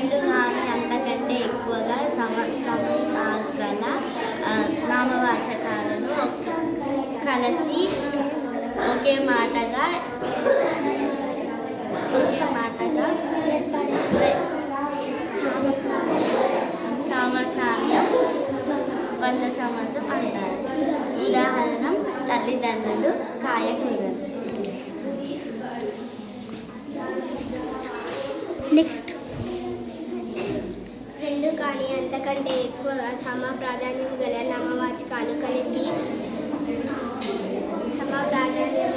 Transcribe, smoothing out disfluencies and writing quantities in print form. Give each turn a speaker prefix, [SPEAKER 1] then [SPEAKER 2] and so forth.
[SPEAKER 1] రెండు కానీ అంతకంటే ఎక్కువగా గల నామవాచకాలను కలిసి ఒకే మాటగా సామసామ్యం వంద సమాసం అంటారు. ఉదాహరణ తల్లిదండ్రులు, కాయగూరలు.
[SPEAKER 2] నెక్స్ట్ రెండు కానీ అంతకంటే ఎక్కువగా సమ ప్రాధాన్యం గల నామవాచకాలు కలిసి సమ ప్రాధాన్యం